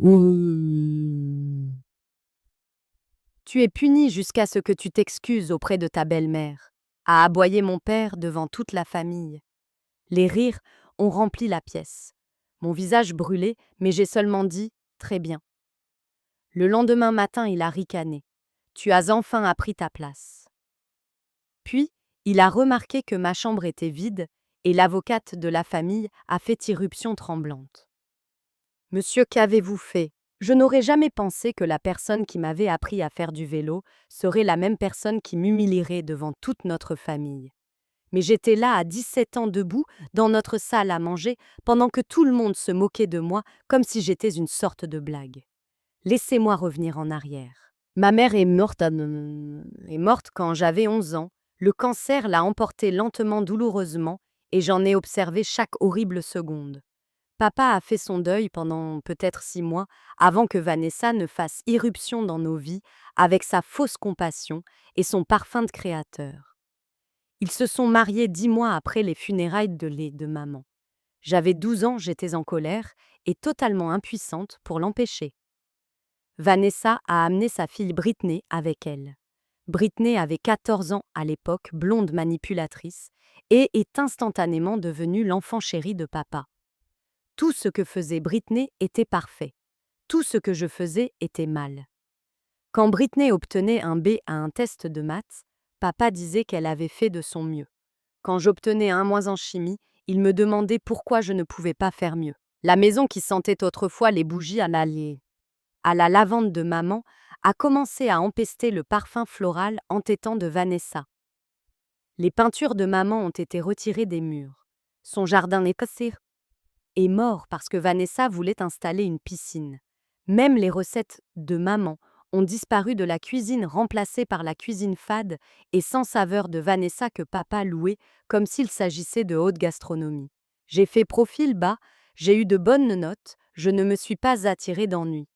Mmh. Tu es puni jusqu'à ce que tu t'excuses auprès de ta belle-mère, a aboyé mon père devant toute la famille. Les rires ont rempli la pièce. Mon visage brûlé, mais j'ai seulement dit très bien. Le lendemain matin, il a ricané. Tu as enfin appris ta place. Puis, il a remarqué que ma chambre était vide et l'avocate de la famille a fait irruption tremblante. Monsieur, qu'avez-vous fait? Je n'aurais jamais pensé que la personne qui m'avait appris à faire du vélo serait la même personne qui m'humilierait devant toute notre famille. Mais j'étais là à 17 ans debout, dans notre salle à manger, pendant que tout le monde se moquait de moi comme si j'étais une sorte de blague. Laissez-moi revenir en arrière. Ma mère est morte quand j'avais 11 ans. Le cancer l'a emportée lentement, douloureusement, et j'en ai observé chaque horrible seconde. Papa a fait son deuil pendant peut-être 6 mois avant que Vanessa ne fasse irruption dans nos vies avec sa fausse compassion et son parfum de créateur. Ils se sont mariés 10 mois après les funérailles de maman. J'avais 12 ans, j'étais en colère et totalement impuissante pour l'empêcher. Vanessa a amené sa fille Britney avec elle. Britney avait 14 ans à l'époque, blonde manipulatrice, et est instantanément devenue l'enfant chéri de papa. Tout ce que faisait Britney était parfait. Tout ce que je faisais était mal. Quand Britney obtenait un B à un test de maths, papa disait qu'elle avait fait de son mieux. Quand j'obtenais un moins en chimie, il me demandait pourquoi je ne pouvais pas faire mieux. La maison qui sentait autrefois les bougies à la lavande de maman a commencé à empester le parfum floral entêtant de Vanessa. Les peintures de maman ont été retirées des murs. Son jardin est mort parce que Vanessa voulait installer une piscine. Même les recettes de maman ont disparu de la cuisine, remplacées par la cuisine fade et sans saveur de Vanessa que papa louait comme s'il s'agissait de haute gastronomie. J'ai fait profil bas, j'ai eu de bonnes notes, je ne me suis pas attirée d'ennui.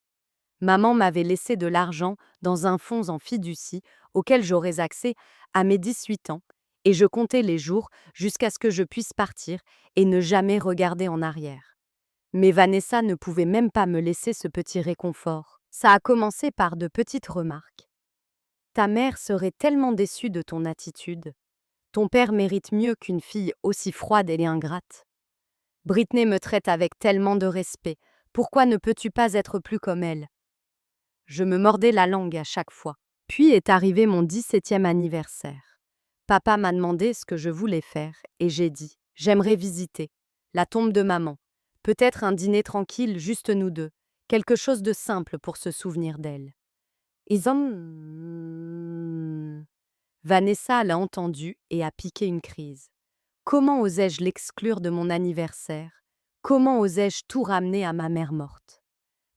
Maman m'avait laissé de l'argent dans un fonds en fiducie auquel j'aurais accès à mes 18 ans, et je comptais les jours jusqu'à ce que je puisse partir et ne jamais regarder en arrière. Mais Vanessa ne pouvait même pas me laisser ce petit réconfort. Ça a commencé par de petites remarques. Ta mère serait tellement déçue de ton attitude. Ton père mérite mieux qu'une fille aussi froide et ingrate. Britney me traite avec tellement de respect. Pourquoi ne peux-tu pas être plus comme elle? Je me mordais la langue à chaque fois. Puis est arrivé mon 17e anniversaire. Papa m'a demandé ce que je voulais faire et j'ai dit « J'aimerais visiter la tombe de maman. Peut-être un dîner tranquille, juste nous deux. Quelque chose de simple pour se souvenir d'elle. » Ils ont... Vanessa l'a entendu et a piqué une crise. Comment osais-je l'exclure de mon anniversaire? Comment osais-je tout ramener à ma mère morte?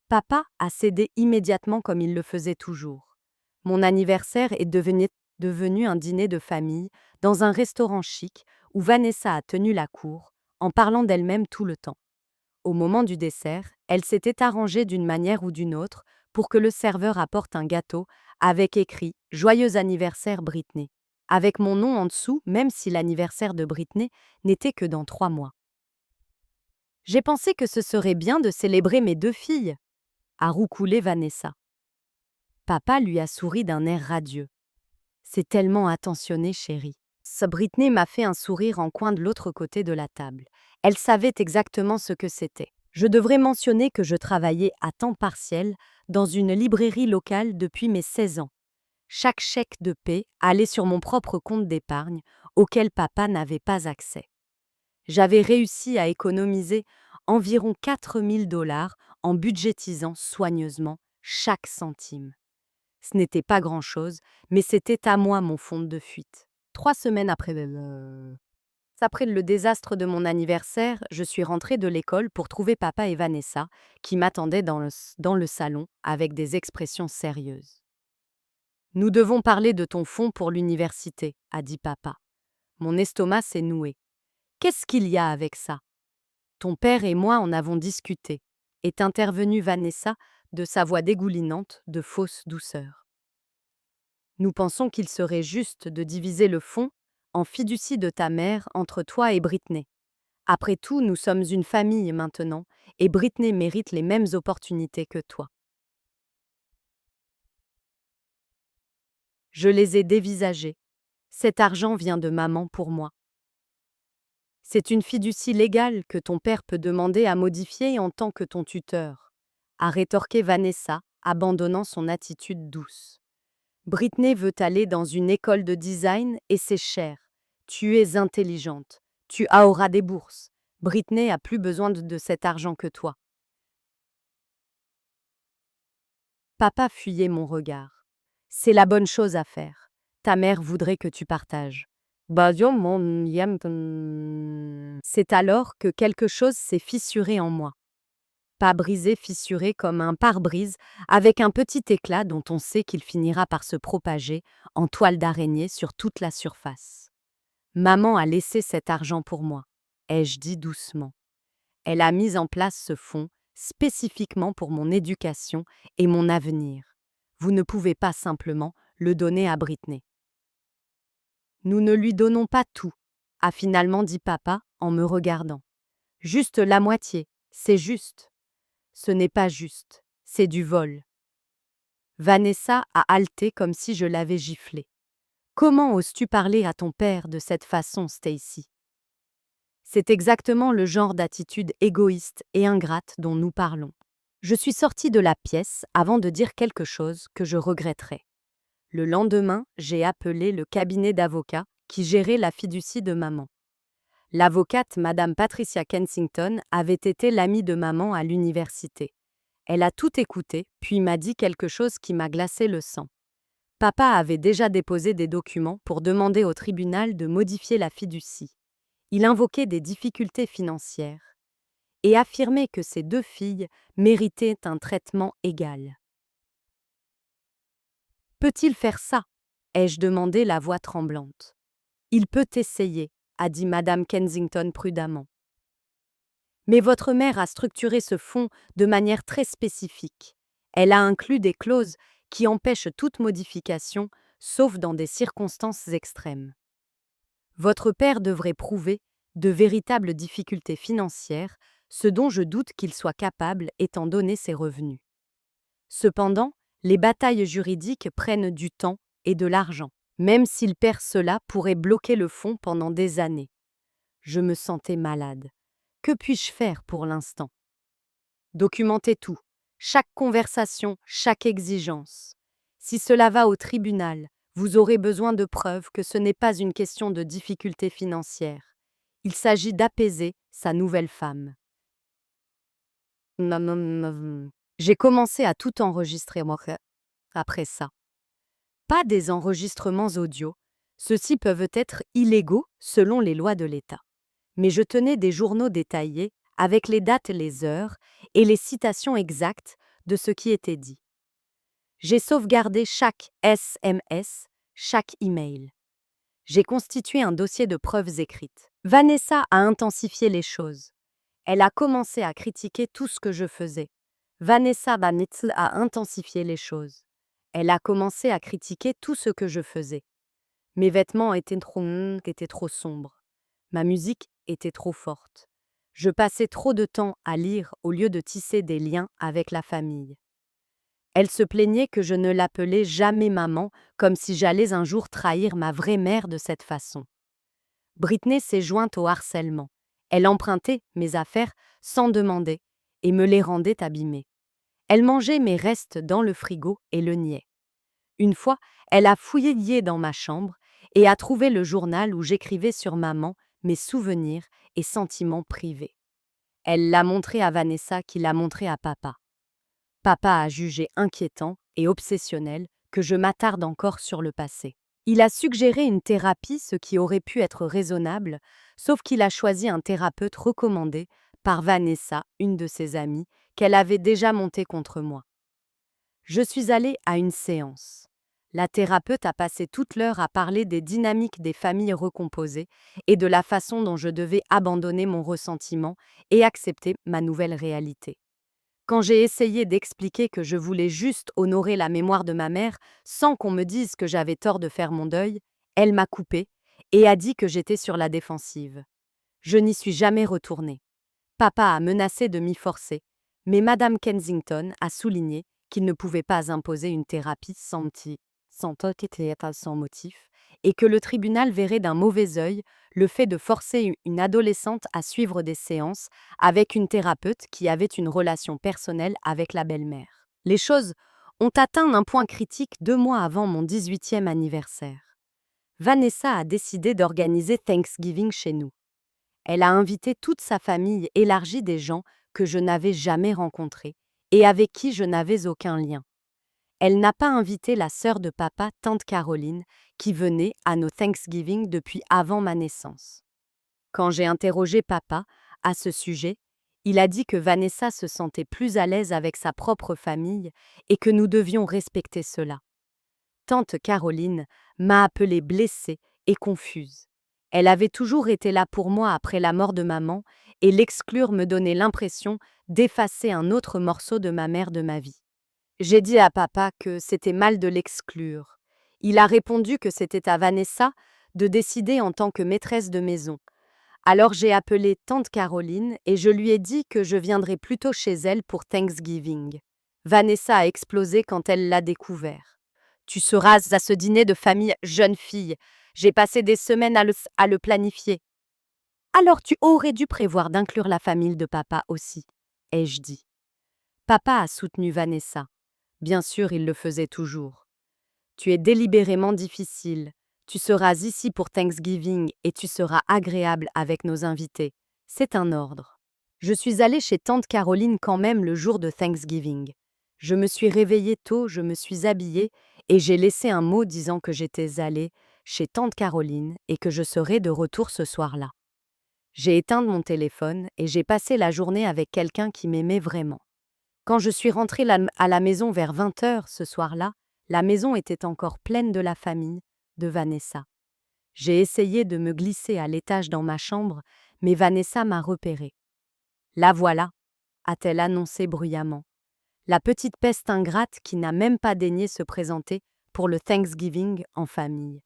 Papa a cédé immédiatement comme il le faisait toujours. Mon anniversaire est devenu un dîner de famille dans un restaurant chic où Vanessa a tenu la cour, en parlant d'elle-même tout le temps. Au moment du dessert, elle s'était arrangée d'une manière ou d'une autre pour que le serveur apporte un gâteau avec écrit « Joyeux anniversaire Britney », avec mon nom en dessous, même si l'anniversaire de Britney n'était que dans 3 mois. J'ai pensé que ce serait bien de célébrer mes 2 filles, a roucoulé Vanessa. Papa lui a souri d'un air radieux. C'est tellement attentionné, chérie. Britney m'a fait un sourire en coin de l'autre côté de la table. Elle savait exactement ce que c'était. Je devrais mentionner que je travaillais à temps partiel dans une librairie locale depuis mes 16 ans. Chaque chèque de paie allait sur mon propre compte d'épargne, auquel papa n'avait pas accès. J'avais réussi à économiser environ 4 000 $ en budgétisant soigneusement chaque centime. Ce n'était pas grand-chose, mais c'était à moi mon fonds de fuite. 3 semaines après le désastre de mon anniversaire, je suis rentrée de l'école pour trouver papa et Vanessa, qui m'attendaient dans le salon avec des expressions sérieuses. Nous devons parler de ton fonds pour l'université, a dit papa. Mon estomac s'est noué. Qu'est-ce qu'il y a avec ça? Ton père et moi en avons discuté, est intervenue Vanessa de sa voix dégoulinante de fausse douceur. Nous pensons qu'il serait juste de diviser le fonds en fiducie de ta mère entre toi et Britney. Après tout, nous sommes une famille maintenant, et Britney mérite les mêmes opportunités que toi. Je les ai dévisagés. Cet argent vient de maman pour moi. C'est une fiducie légale que ton père peut demander à modifier en tant que ton tuteur, a rétorqué Vanessa, abandonnant son attitude douce. Britney veut aller dans une école de design et c'est cher. Tu es intelligente. Tu auras des bourses. Britney a plus besoin de cet argent que toi. Papa fuyait mon regard. C'est la bonne chose à faire. Ta mère voudrait que tu partages. C'est alors que quelque chose s'est fissuré en moi. Pas brisé, fissuré comme un pare-brise, avec un petit éclat dont on sait qu'il finira par se propager en toile d'araignée sur toute la surface. Maman a laissé cet argent pour moi, ai-je dit doucement. Elle a mis en place ce fonds spécifiquement pour mon éducation et mon avenir. Vous ne pouvez pas simplement le donner à Britney. Nous ne lui donnons pas tout, a finalement dit papa en me regardant. Juste la moitié, c'est juste. Ce n'est pas juste, c'est du vol. Vanessa a haleté comme si je l'avais giflé. Comment oses-tu parler à ton père de cette façon, Stacy? C'est exactement le genre d'attitude égoïste et ingrate dont nous parlons. Je suis sortie de la pièce avant de dire quelque chose que je regretterais. Le lendemain, j'ai appelé le cabinet d'avocats qui gérait la fiducie de maman. L'avocate Madame Patricia Kensington avait été l'amie de maman à l'université. Elle a tout écouté, puis m'a dit quelque chose qui m'a glacé le sang. Papa avait déjà déposé des documents pour demander au tribunal de modifier la fiducie. Il invoquait des difficultés financières et affirmait que ses deux filles méritaient un traitement égal. Peut-il faire ça? Ai-je demandé la voix tremblante. Il peut essayer, a dit Madame Kensington prudemment. Mais votre mère a structuré ce fonds de manière très spécifique. Elle a inclus des clauses qui empêchent toute modification, sauf dans des circonstances extrêmes. Votre père devrait prouver de véritables difficultés financières, ce dont je doute qu'il soit capable étant donné ses revenus. Cependant, les batailles juridiques prennent du temps et de l'argent. Même s'il perd cela pourrait bloquer le fonds pendant des années. Je me sentais malade. Que puis-je faire pour l'instant? Documenter tout, chaque conversation, chaque exigence. Si cela va au tribunal, vous aurez besoin de preuves que ce n'est pas une question de difficulté financière. Il s'agit d'apaiser sa nouvelle femme. J'ai commencé à tout enregistrer après ça. Pas des enregistrements audio. Ceux-ci peuvent être illégaux selon les lois de l'État. Mais je tenais des journaux détaillés avec les dates, les heures et les citations exactes de ce qui était dit. J'ai sauvegardé chaque SMS, chaque email. J'ai constitué un dossier de preuves écrites. Vanessa a intensifié les choses. Elle a commencé à critiquer tout ce que je faisais. Vanessa Vanitzel a intensifié les choses. Elle a commencé à critiquer tout ce que je faisais. Mes vêtements étaient trop sombres. Ma musique était trop forte. Je passais trop de temps à lire au lieu de tisser des liens avec la famille. Elle se plaignait que je ne l'appelais jamais maman, comme si j'allais un jour trahir ma vraie mère de cette façon. Britney s'est jointe au harcèlement. Elle empruntait mes affaires sans demander et me les rendait abîmées. Elle mangeait mes restes dans le frigo et le niait. Une fois, elle a fouillé dans ma chambre et a trouvé le journal où j'écrivais sur maman mes souvenirs et sentiments privés. Elle l'a montré à Vanessa qui l'a montré à papa. Papa a jugé inquiétant et obsessionnel que je m'attarde encore sur le passé. Il a suggéré une thérapie, ce qui aurait pu être raisonnable, sauf qu'il a choisi un thérapeute recommandé par Vanessa, une de ses amies, qu'elle avait déjà monté contre moi. Je suis allée à une séance. La thérapeute a passé toute l'heure à parler des dynamiques des familles recomposées et de la façon dont je devais abandonner mon ressentiment et accepter ma nouvelle réalité. Quand j'ai essayé d'expliquer que je voulais juste honorer la mémoire de ma mère sans qu'on me dise que j'avais tort de faire mon deuil, elle m'a coupée et a dit que j'étais sur la défensive. Je n'y suis jamais retournée. Papa a menacé de m'y forcer, mais Madame Kensington a souligné qu'il ne pouvait pas imposer une thérapie sans motif, et que le tribunal verrait d'un mauvais œil le fait de forcer une adolescente à suivre des séances avec une thérapeute qui avait une relation personnelle avec la belle-mère. Les choses ont atteint un point critique 2 mois avant mon 18e anniversaire. Vanessa a décidé d'organiser Thanksgiving chez nous. Elle a invité toute sa famille élargie des gens que je n'avais jamais rencontrés et avec qui je n'avais aucun lien. Elle n'a pas invité la sœur de papa, tante Caroline, qui venait à nos Thanksgiving depuis avant ma naissance. Quand j'ai interrogé papa à ce sujet, il a dit que Vanessa se sentait plus à l'aise avec sa propre famille et que nous devions respecter cela. Tante Caroline m'a appelée blessée et confuse. Elle avait toujours été là pour moi après la mort de maman, et l'exclure me donnait l'impression d'effacer un autre morceau de ma mère de ma vie. J'ai dit à papa que c'était mal de l'exclure. Il a répondu que c'était à Vanessa de décider en tant que maîtresse de maison. Alors j'ai appelé tante Caroline et je lui ai dit que je viendrais plutôt chez elle pour Thanksgiving. Vanessa a explosé quand elle l'a découvert. Tu seras à ce dîner de famille, jeune fille. J'ai passé des semaines à le planifier. Alors tu aurais dû prévoir d'inclure la famille de papa aussi, ai-je dit. Papa a soutenu Vanessa. Bien sûr, il le faisait toujours. Tu es délibérément difficile. Tu seras ici pour Thanksgiving et tu seras agréable avec nos invités. C'est un ordre. Je suis allée chez tante Caroline quand même le jour de Thanksgiving. Je me suis réveillée tôt, je me suis habillée et j'ai laissé un mot disant que j'étais allée chez tante Caroline et que je serais de retour ce soir-là. J'ai éteint mon téléphone et j'ai passé la journée avec quelqu'un qui m'aimait vraiment. Quand je suis rentrée à la maison vers 20h ce soir-là, la maison était encore pleine de la famille de Vanessa. J'ai essayé de me glisser à l'étage dans ma chambre, mais Vanessa m'a repérée. La voilà, a-t-elle annoncé bruyamment. La petite peste ingrate qui n'a même pas daigné se présenter pour le Thanksgiving en famille.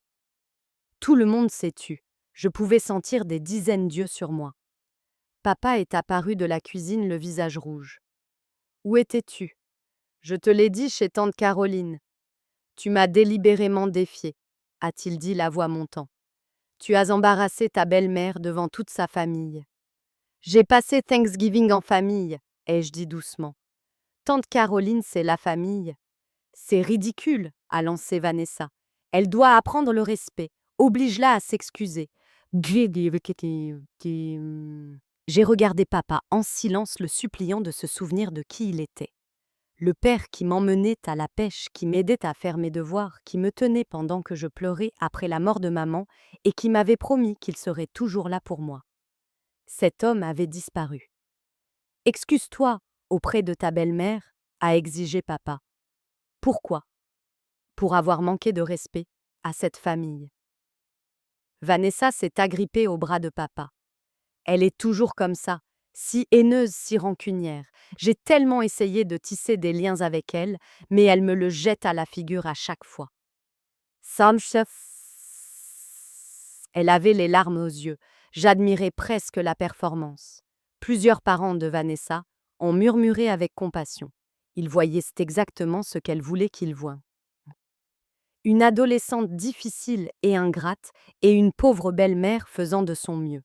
Tout le monde s'est tu. Je pouvais sentir des dizaines d'yeux sur moi. Papa est apparu de la cuisine, le visage rouge. Où étais-tu ? Je te l'ai dit chez tante Caroline. Tu m'as délibérément défié, a-t-il dit, la voix montant. Tu as embarrassé ta belle-mère devant toute sa famille. J'ai passé Thanksgiving en famille, ai-je dit doucement. Tante Caroline, c'est la famille. C'est ridicule, a lancé Vanessa. Elle doit apprendre le respect. Oblige-la à s'excuser. J'ai regardé papa en silence, le suppliant de se souvenir de qui il était. Le père qui m'emmenait à la pêche, qui m'aidait à faire mes devoirs, qui me tenait pendant que je pleurais après la mort de maman et qui m'avait promis qu'il serait toujours là pour moi. Cet homme avait disparu. « Excuse-toi auprès de ta belle-mère » a exigé papa. Pourquoi ? Pour avoir manqué de respect à cette famille. Vanessa s'est agrippée au bras de papa. Elle est toujours comme ça, si haineuse, si rancunière. J'ai tellement essayé de tisser des liens avec elle, mais elle me le jette à la figure à chaque fois. Elle avait les larmes aux yeux. J'admirais presque la performance. Plusieurs parents de Vanessa ont murmuré avec compassion. Ils voyaient exactement ce qu'elle voulait qu'ils voient. Une adolescente difficile et ingrate et une pauvre belle-mère faisant de son mieux.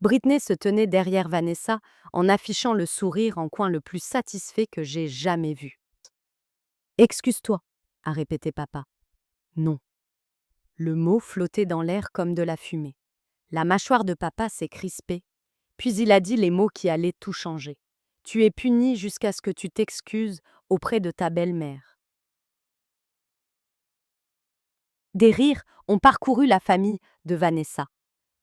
Britney se tenait derrière Vanessa en affichant le sourire en coin le plus satisfait que j'ai jamais vu. « Excuse-toi » a répété papa. « Non. » Le mot flottait dans l'air comme de la fumée. La mâchoire de papa s'est crispée, puis il a dit les mots qui allaient tout changer. « Tu es puni jusqu'à ce que tu t'excuses auprès de ta belle-mère. » Des rires ont parcouru la famille de Vanessa.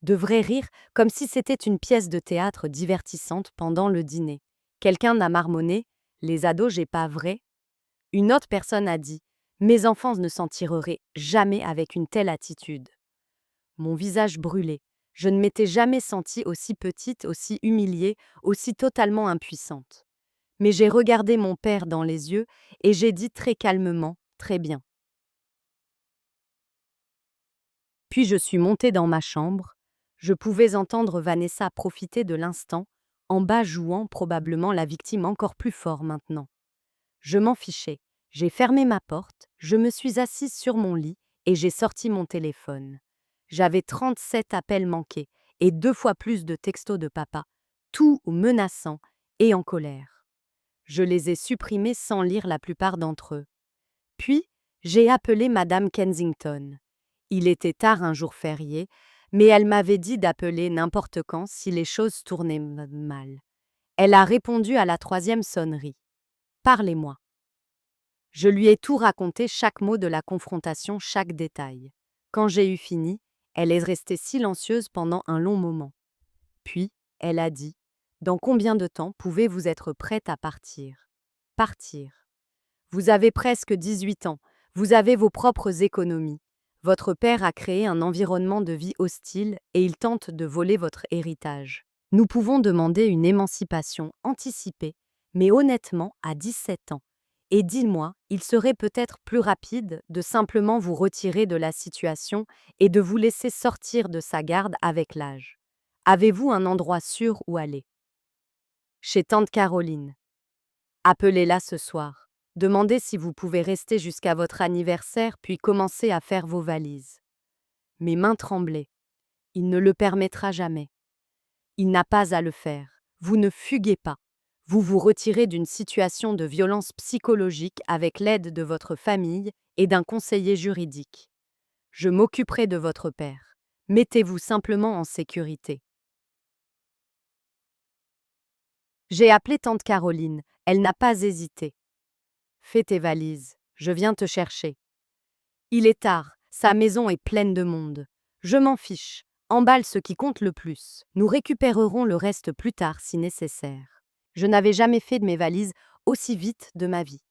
De vrais rires, comme si c'était une pièce de théâtre divertissante pendant le dîner. Quelqu'un a marmonné « Les ados, j'ai pas vrai ?» Une autre personne a dit « Mes enfants ne s'en tireraient jamais avec une telle attitude. » Mon visage brûlait. Je ne m'étais jamais sentie aussi petite, aussi humiliée, aussi totalement impuissante. Mais j'ai regardé mon père dans les yeux et j'ai dit très calmement « Très bien. » Puis je suis montée dans ma chambre. Je pouvais entendre Vanessa profiter de l'instant, en bas jouant probablement la victime encore plus fort maintenant. Je m'en fichais. J'ai fermé ma porte, je me suis assise sur mon lit et j'ai sorti mon téléphone. J'avais 37 appels manqués et 2 fois plus de textos de papa, tout menaçants et en colère. Je les ai supprimés sans lire la plupart d'entre eux. Puis, j'ai appelé Madame Kensington. Il était tard un jour férié, mais elle m'avait dit d'appeler n'importe quand si les choses tournaient mal. Elle a répondu à la 3e sonnerie. Parlez-moi. Je lui ai tout raconté, chaque mot de la confrontation, chaque détail. Quand j'ai eu fini, elle est restée silencieuse pendant un long moment. Puis, elle a dit: Dans combien de temps pouvez-vous être prête à partir? Partir. Vous avez presque 18 ans, vous avez vos propres économies. Votre père a créé un environnement de vie hostile et il tente de voler votre héritage. Nous pouvons demander une émancipation anticipée, mais honnêtement, à 17 ans. Et dis-moi, il serait peut-être plus rapide de simplement vous retirer de la situation et de vous laisser sortir de sa garde avec l'âge. Avez-vous un endroit sûr où aller? Chez tante Caroline. Appelez-la ce soir. Demandez si vous pouvez rester jusqu'à votre anniversaire puis commencer à faire vos valises. Mes mains tremblaient. Il ne le permettra jamais. Il n'a pas à le faire. Vous ne fuguez pas. Vous vous retirez d'une situation de violence psychologique avec l'aide de votre famille et d'un conseiller juridique. Je m'occuperai de votre père. Mettez-vous simplement en sécurité. J'ai appelé tante Caroline. Elle n'a pas hésité. Fais tes valises. Je viens te chercher. Il est tard. Sa maison est pleine de monde. Je m'en fiche. Emballe ce qui compte le plus. Nous récupérerons le reste plus tard si nécessaire. Je n'avais jamais fait de mes valises aussi vite de ma vie.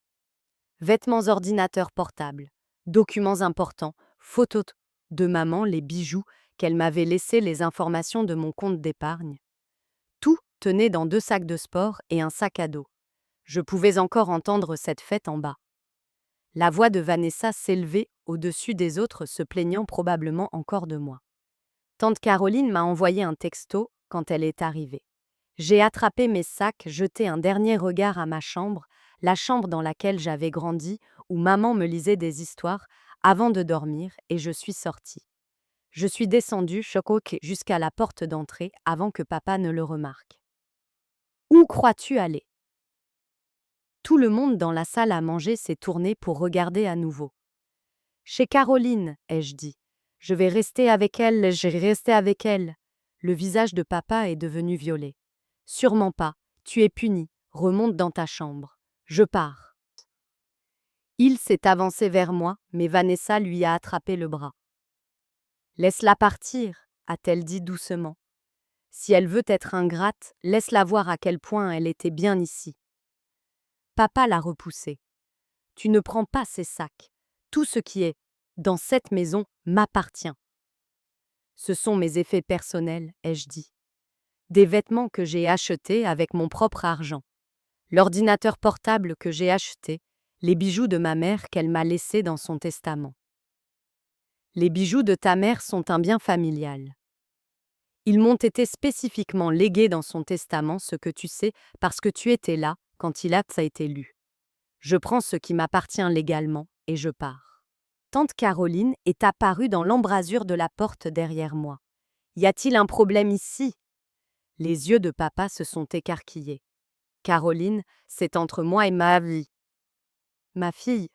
Vêtements, ordinateur portable, documents importants, photos de maman, les bijoux qu'elle m'avait laissés, les informations de mon compte d'épargne. Tout tenait dans 2 sacs de sport et un sac à dos. Je pouvais encore entendre cette fête en bas. La voix de Vanessa s'élevait au-dessus des autres, se plaignant probablement encore de moi. Tante Caroline m'a envoyé un texto quand elle est arrivée. J'ai attrapé mes sacs, jeté un dernier regard à ma chambre, la chambre dans laquelle j'avais grandi, où maman me lisait des histoires avant de dormir, et je suis sortie. Je suis descendue, choquée, jusqu'à la porte d'entrée avant que papa ne le remarque. Où crois-tu aller? Tout le monde dans la salle à manger s'est tourné pour regarder à nouveau. Chez Caroline, ai-je dit. Je vais rester avec elle, je vais rester avec elle. Le visage de papa est devenu violet. Sûrement pas, tu es puni, remonte dans ta chambre. Je pars. Il s'est avancé vers moi, mais Vanessa lui a attrapé le bras. Laisse-la partir, a-t-elle dit doucement. Si elle veut être ingrate, laisse-la voir à quel point elle était bien ici. Papa l'a repoussée. Tu ne prends pas ces sacs. Tout ce qui est dans cette maison m'appartient. Ce sont mes effets personnels, ai-je dit. Des vêtements que j'ai achetés avec mon propre argent. L'ordinateur portable que j'ai acheté, les bijoux de ma mère qu'elle m'a laissés dans son testament. Les bijoux de ta mère sont un bien familial. Ils m'ont été spécifiquement légués dans son testament, ce que tu sais, parce que tu étais là quand il a été lu. Je prends ce qui m'appartient légalement et je pars. Tante Caroline est apparue dans l'embrasure de la porte derrière moi. Y a-t-il un problème ici? Les yeux de papa se sont écarquillés. Caroline, c'est entre moi et ma vie. Ma fille.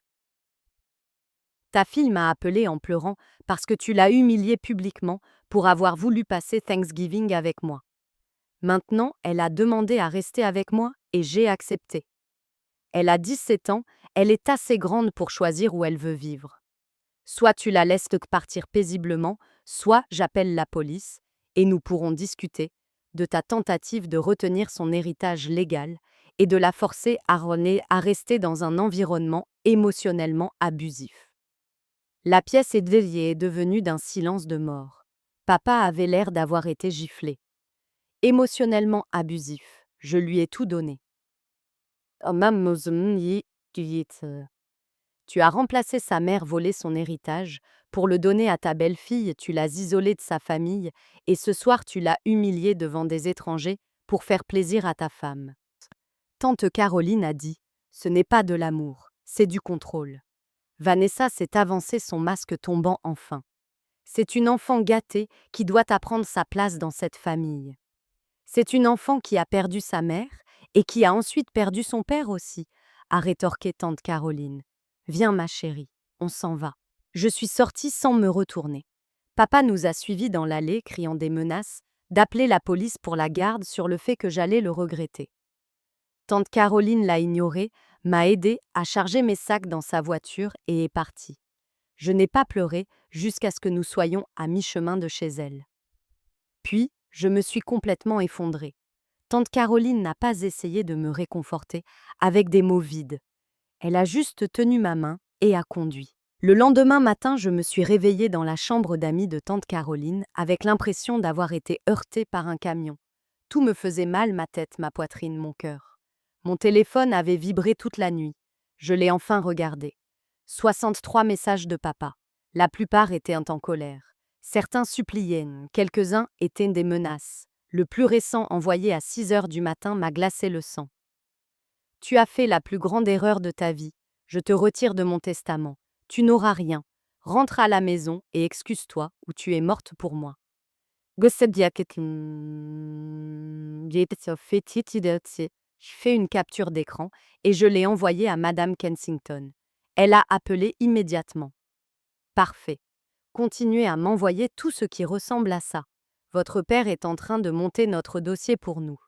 Ta fille m'a appelée en pleurant parce que tu l'as humiliée publiquement pour avoir voulu passer Thanksgiving avec moi. Maintenant, elle a demandé à rester avec moi et j'ai accepté. Elle a 17 ans, elle est assez grande pour choisir où elle veut vivre. Soit tu la laisses partir paisiblement, soit j'appelle la police et nous pourrons discuter de ta tentative de retenir son héritage légal et de la forcer à rester dans un environnement émotionnellement abusif. La pièce est déliée et devenue d'un silence de mort. Papa avait l'air d'avoir été giflé. Émotionnellement abusif, je lui ai tout donné. Tu as remplacé sa mère, volé son héritage, Pour le donner à ta belle-fille, tu l'as isolé de sa famille, et ce soir tu l'as humilié devant des étrangers pour faire plaisir à ta femme. Tante Caroline a dit: ce n'est pas de l'amour, c'est du contrôle. Vanessa s'est avancé, son masque tombant enfin. C'est une enfant gâtée qui doit apprendre sa place dans cette famille. C'est une enfant qui a perdu sa mère et qui a ensuite perdu son père aussi, a rétorqué tante Caroline. Viens ma chérie, on s'en va. Je suis sortie sans me retourner. Papa nous a suivis dans l'allée, criant des menaces, d'appeler la police pour la garde sur le fait que j'allais le regretter. Tante Caroline l'a ignoré, m'a aidé à charger mes sacs dans sa voiture et est partie. Je n'ai pas pleuré jusqu'à ce que nous soyons à mi-chemin de chez elle. Puis, je me suis complètement effondrée. Tante Caroline n'a pas essayé de me réconforter avec des mots vides. Elle a juste tenu ma main et a conduit. Le lendemain matin, je me suis réveillée dans la chambre d'amis de tante Caroline avec l'impression d'avoir été heurtée par un camion. Tout me faisait mal, ma tête, ma poitrine, mon cœur. Mon téléphone avait vibré toute la nuit. Je l'ai enfin regardé. 63 messages de papa. La plupart étaient en colère. Certains suppliaient, quelques-uns étaient des menaces. Le plus récent, envoyé à 6 heures du matin, m'a glacé le sang. Tu as fait la plus grande erreur de ta vie. Je te retire de mon testament. Tu n'auras rien. Rentre à la maison et excuse-toi ou tu es morte pour moi. Je fais une capture d'écran et je l'ai envoyée à Madame Kensington. Elle a appelé immédiatement. Parfait. Continuez à m'envoyer tout ce qui ressemble à ça. Votre père est en train de monter notre dossier pour nous.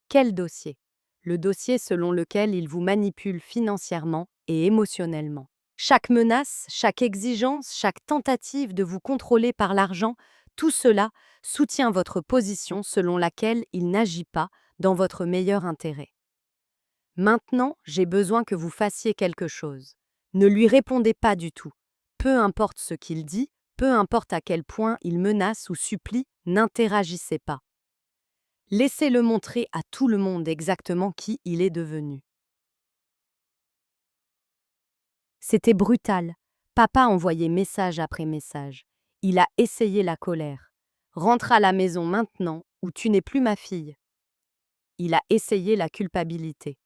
Quel dossier? Le dossier selon lequel il vous manipule financièrement et émotionnellement. Chaque menace, chaque exigence, chaque tentative de vous contrôler par l'argent, tout cela soutient votre position selon laquelle il n'agit pas dans votre meilleur intérêt. Maintenant, j'ai besoin que vous fassiez quelque chose. Ne lui répondez pas du tout. Peu importe ce qu'il dit, peu importe à quel point il menace ou supplie, n'interagissez pas. Laissez-le montrer à tout le monde exactement qui il est devenu. C'était brutal. Papa envoyait message après message. Il a essayé la colère. Rentre à la maison maintenant ou tu n'es plus ma fille. Il a essayé la culpabilité.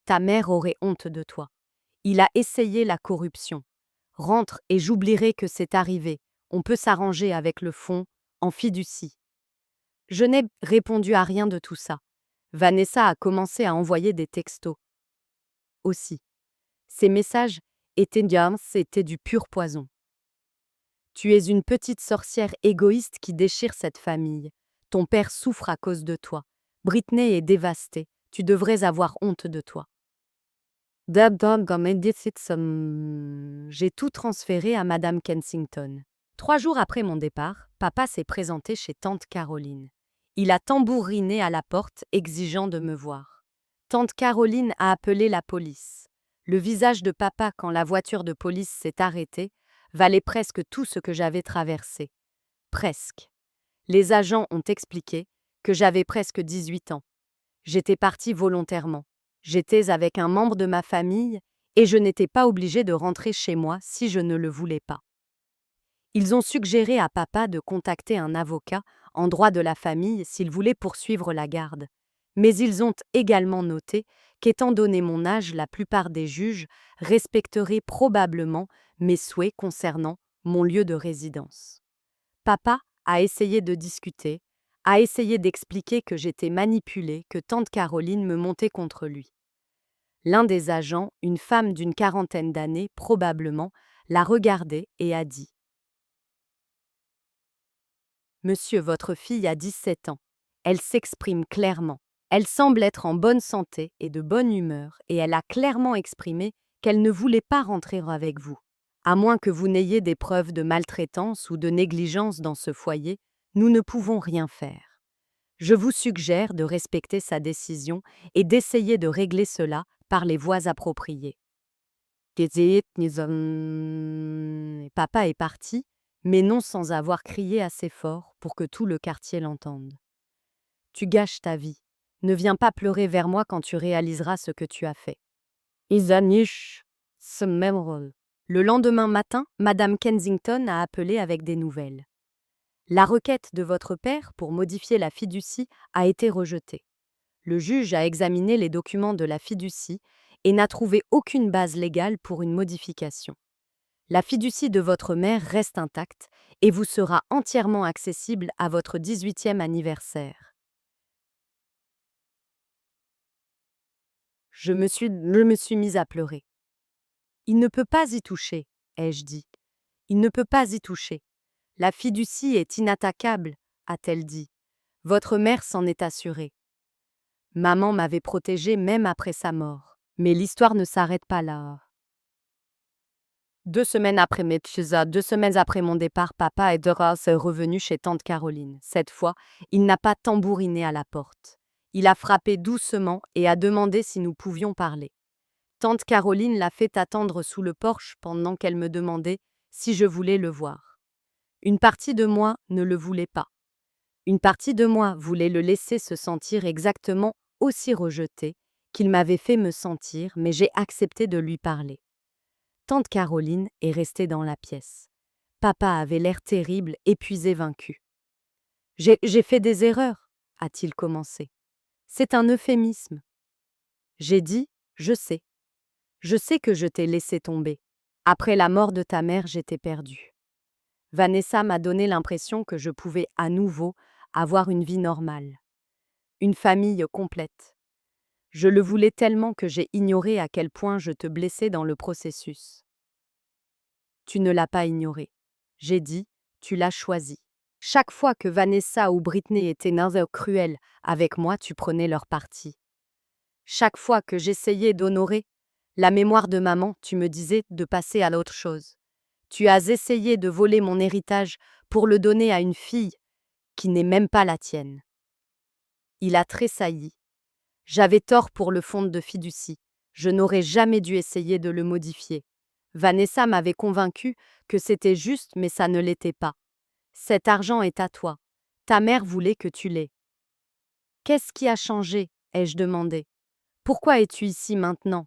Ta mère aurait honte de toi. Il a essayé la corruption. Rentre et j'oublierai que c'est arrivé. On peut s'arranger avec le fond, en fiducie. Je n'ai répondu à rien de tout ça. Vanessa a commencé à envoyer des textos. Aussi. Ces messages étaient du pur poison. Tu es une petite sorcière égoïste qui déchire cette famille. Ton père souffre à cause de toi. Britney est dévastée. Tu devrais avoir honte de toi. J'ai tout transféré à Madame Kensington. 3 jours après mon départ, papa s'est présenté chez tante Caroline. Il a tambouriné à la porte, exigeant de me voir. Tante Caroline a appelé la police. Le visage de papa quand la voiture de police s'est arrêtée valait presque tout ce que j'avais traversé. Presque. Les agents ont expliqué que j'avais presque 18 ans. J'étais partie volontairement. J'étais avec un membre de ma famille et je n'étais pas obligée de rentrer chez moi si je ne le voulais pas. Ils ont suggéré à papa de contacter un avocat en droit de la famille s'il voulait poursuivre la garde. Mais ils ont également noté qu'étant donné mon âge, la plupart des juges respecteraient probablement mes souhaits concernant mon lieu de résidence. Papa a essayé de discuter, a essayé d'expliquer que j'étais manipulée, que tante Caroline me montait contre lui. L'un des agents, une femme d'une 40aine d'années probablement, l'a regardé et a dit: Monsieur, votre fille a 17 ans. Elle s'exprime clairement. Elle semble être en bonne santé et de bonne humeur et elle a clairement exprimé qu'elle ne voulait pas rentrer avec vous. À moins que vous n'ayez des preuves de maltraitance ou de négligence dans ce foyer, nous ne pouvons rien faire. Je vous suggère de respecter sa décision et d'essayer de régler cela par les voies appropriées. Papa est parti, mais non sans avoir crié assez fort pour que tout le quartier l'entende. Tu gâches ta vie. Ne viens pas pleurer vers moi quand tu réaliseras ce que tu as fait. Isanish, ce même rôle. Le lendemain matin, Madame Kensington a appelé avec des nouvelles. La requête de votre père pour modifier la fiducie a été rejetée. Le juge a examiné les documents de la fiducie et n'a trouvé aucune base légale pour une modification. La fiducie de votre mère reste intacte et vous sera entièrement accessible à votre 18e anniversaire. Je me suis mise à pleurer. Il ne peut pas y toucher, ai-je dit. Il ne peut pas y toucher. La fiducie est inattaquable, a-t-elle dit. Votre mère s'en est assurée. Maman m'avait protégée même après sa mort. Mais l'histoire ne s'arrête pas là. 2 semaines après mon départ, papa est revenu chez tante Caroline. Cette fois, il n'a pas tambouriné à la porte. Il a frappé doucement et a demandé si nous pouvions parler. Tante Caroline l'a fait attendre sous le porche pendant qu'elle me demandait si je voulais le voir. Une partie de moi ne le voulait pas. Une partie de moi voulait le laisser se sentir exactement aussi rejeté qu'il m'avait fait me sentir, mais j'ai accepté de lui parler. Tante Caroline est restée dans la pièce. Papa avait l'air terrible, épuisé, vaincu. J'ai fait des erreurs, a-t-il commencé. C'est un euphémisme. J'ai dit, je sais. Je sais que je t'ai laissé tomber. Après la mort de ta mère, j'étais perdue. Vanessa m'a donné l'impression que je pouvais à nouveau avoir une vie normale. Une famille complète. Je le voulais tellement que j'ai ignoré à quel point je te blessais dans le processus. Tu ne l'as pas ignoré. J'ai dit, tu l'as choisi. Chaque fois que Vanessa ou Britney étaient cruelles avec moi, tu prenais leur parti. Chaque fois que j'essayais d'honorer la mémoire de maman, tu me disais de passer à l'autre chose. Tu as essayé de voler mon héritage pour le donner à une fille qui n'est même pas la tienne. Il a tressailli. J'avais tort pour le fonds de fiducie. Je n'aurais jamais dû essayer de le modifier. Vanessa m'avait convaincue que c'était juste, mais ça ne l'était pas. Cet argent est à toi. Ta mère voulait que tu l'aies. Qu'est-ce qui a changé? Ai-je demandé. Pourquoi es-tu ici maintenant?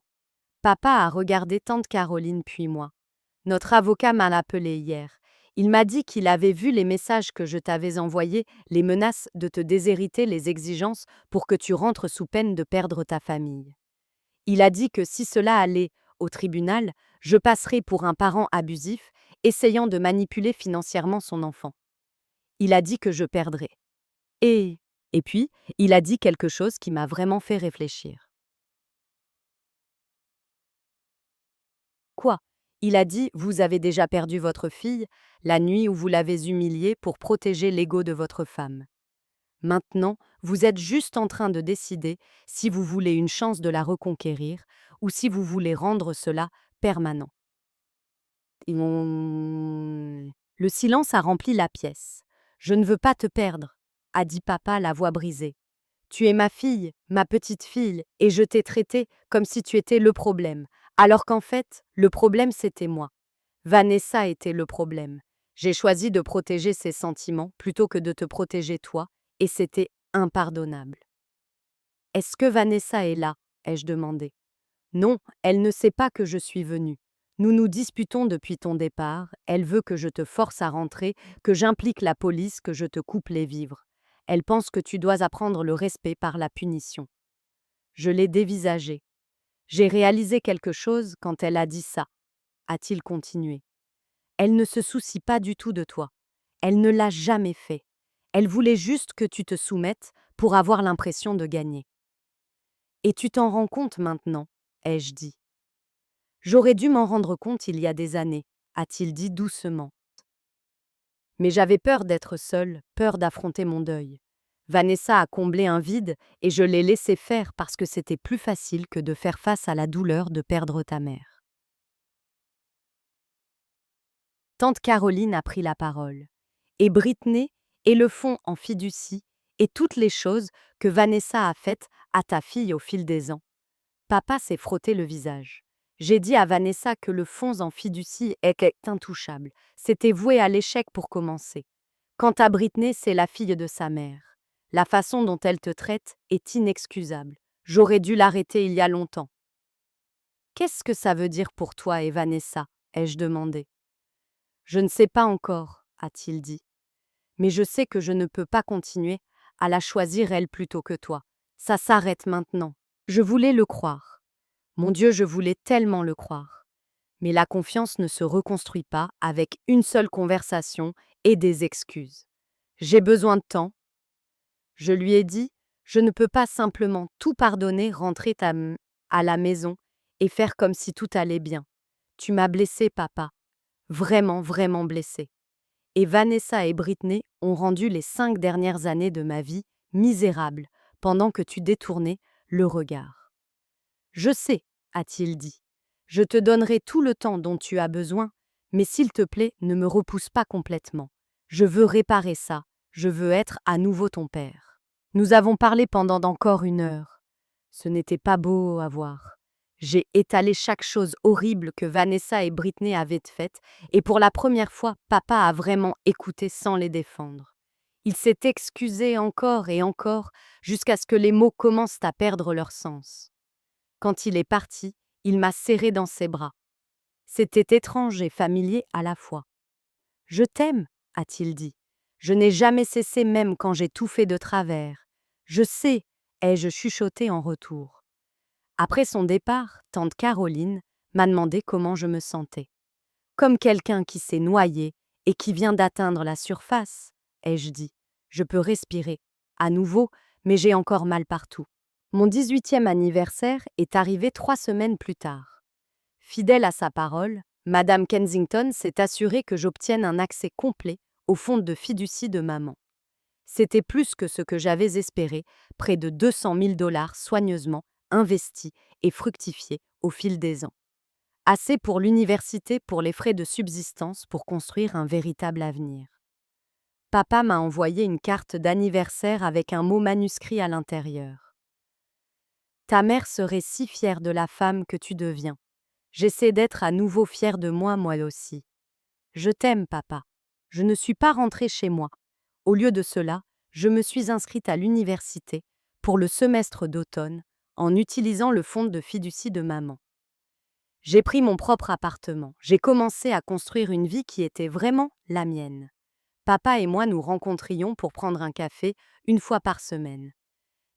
Papa a regardé tante Caroline puis moi. Notre avocat m'a appelé hier. Il m'a dit qu'il avait vu les messages que je t'avais envoyés, les menaces de te déshériter, les exigences pour que tu rentres sous peine de perdre ta famille. Il a dit que si cela allait au tribunal, je passerais pour un parent abusif, essayant de manipuler financièrement son enfant. Il a dit que je perdrais. Et puis, il a dit quelque chose qui m'a vraiment fait réfléchir. Quoi? Il a dit, vous avez déjà perdu votre fille, la nuit où vous l'avez humiliée pour protéger l'ego de votre femme. Maintenant, vous êtes juste en train de décider si vous voulez une chance de la reconquérir ou si vous voulez rendre cela permanent. Le silence a rempli la pièce. Je ne veux pas te perdre, a dit papa, la voix brisée. Tu es ma fille, ma petite fille, et je t'ai traité comme si tu étais le problème, alors qu'en fait, le problème c'était moi. Vanessa était le problème. J'ai choisi de protéger ses sentiments plutôt que de te protéger toi, et c'était impardonnable. Est-ce que Vanessa est là? Ai-je demandé. Non, elle ne sait pas que je suis venue. Nous nous disputons depuis ton départ, elle veut que je te force à rentrer, que j'implique la police, que je te coupe les vivres. Elle pense que tu dois apprendre le respect par la punition. Je l'ai dévisagé. J'ai réalisé quelque chose quand elle a dit ça, a-t-il continué. Elle ne se soucie pas du tout de toi. Elle ne l'a jamais fait. Elle voulait juste que tu te soumettes pour avoir l'impression de gagner. Et tu t'en rends compte maintenant, ai-je dit. J'aurais dû m'en rendre compte il y a des années, a-t-il dit doucement. Mais j'avais peur d'être seule, peur d'affronter mon deuil. Vanessa a comblé un vide et je l'ai laissé faire parce que c'était plus facile que de faire face à la douleur de perdre ta mère. Tante Caroline a pris la parole. Et Britney, et le fonds en fiducie, et toutes les choses que Vanessa a faites à ta fille au fil des ans. Papa s'est frotté le visage. J'ai dit à Vanessa que le fonds en fiducie est intouchable. C'était voué à l'échec pour commencer. Quant à Britney, c'est la fille de sa mère. La façon dont elle te traite est inexcusable. J'aurais dû l'arrêter il y a longtemps. Qu'est-ce que ça veut dire pour toi et Vanessa? ai-je demandé. Je ne sais pas encore, a-t-il dit. Mais je sais que je ne peux pas continuer à la choisir elle plutôt que toi. Ça s'arrête maintenant. Je voulais le croire. Mon Dieu, je voulais tellement le croire. Mais la confiance ne se reconstruit pas avec une seule conversation et des excuses. J'ai besoin de temps. Je lui ai dit, je ne peux pas simplement tout pardonner, rentrer à la maison et faire comme si tout allait bien. Tu m'as blessé, papa. Vraiment, vraiment blessé. Et Vanessa et Britney ont rendu les 5 dernières années de ma vie misérables pendant que tu détournais le regard. Je sais, a-t-il dit. Je te donnerai tout le temps dont tu as besoin, mais s'il te plaît, ne me repousse pas complètement. Je veux réparer ça, je veux être à nouveau ton père. Nous avons parlé pendant encore 1 heure. Ce n'était pas beau à voir. J'ai étalé chaque chose horrible que Vanessa et Britney avaient faite, et pour la première fois, papa a vraiment écouté sans les défendre. Il s'est excusé encore et encore, jusqu'à ce que les mots commencent à perdre leur sens. Quand il est parti, il m'a serré dans ses bras. C'était étrange et familier à la fois. « Je t'aime, a-t-il dit. Je n'ai jamais cessé même quand j'ai tout fait de travers. Je sais, ai-je chuchoté en retour. Après son départ, tante Caroline m'a demandé comment je me sentais. Comme quelqu'un qui s'est noyé et qui vient d'atteindre la surface, ai-je dit. Je peux respirer. À nouveau, mais j'ai encore mal partout. Mon 18e anniversaire est arrivé 3 semaines plus tard. Fidèle à sa parole, Madame Kensington s'est assurée que j'obtienne un accès complet au fonds de fiducie de maman. C'était plus que ce que j'avais espéré, près de 200 000 $ soigneusement investis et fructifiés au fil des ans. Assez pour l'université, pour les frais de subsistance, pour construire un véritable avenir. Papa m'a envoyé une carte d'anniversaire avec un mot manuscrit à l'intérieur. Ta mère serait si fière de la femme que tu deviens. J'essaie d'être à nouveau fière de moi aussi. Je t'aime, papa. Je ne suis pas rentrée chez moi. Au lieu de cela, je me suis inscrite à l'université pour le semestre d'automne en utilisant le fonds de fiducie de maman. J'ai pris mon propre appartement. J'ai commencé à construire une vie qui était vraiment la mienne. Papa et moi nous rencontrions pour prendre un café 1 fois par semaine.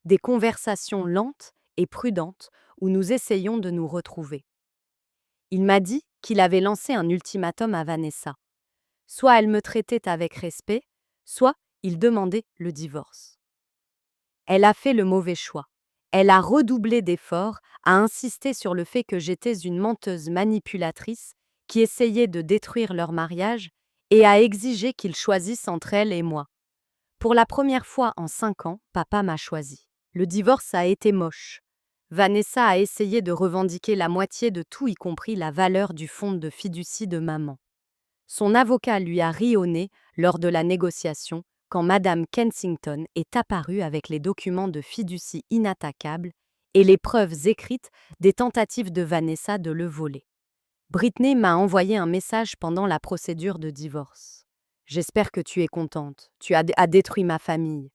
Des conversations lentes et prudentes où nous essayions de nous retrouver. Il m'a dit qu'il avait lancé un ultimatum à Vanessa. Soit elle me traitait avec respect, soit il demandait le divorce. Elle a fait le mauvais choix. Elle a redoublé d'efforts, a insisté sur le fait que j'étais une menteuse manipulatrice qui essayait de détruire leur mariage et a exigé qu'ils choisissent entre elle et moi. Pour la première fois en 5 ans, papa m'a choisi. Le divorce a été moche. Vanessa a essayé de revendiquer la moitié de tout, y compris la valeur du fonds de fiducie de maman. Son avocat lui a ri au nez lors de la négociation quand Madame Kensington est apparue avec les documents de fiducie inattaquables et les preuves écrites des tentatives de Vanessa de le voler. Britney m'a envoyé un message pendant la procédure de divorce. J'espère que tu es contente. Tu as détruit ma famille.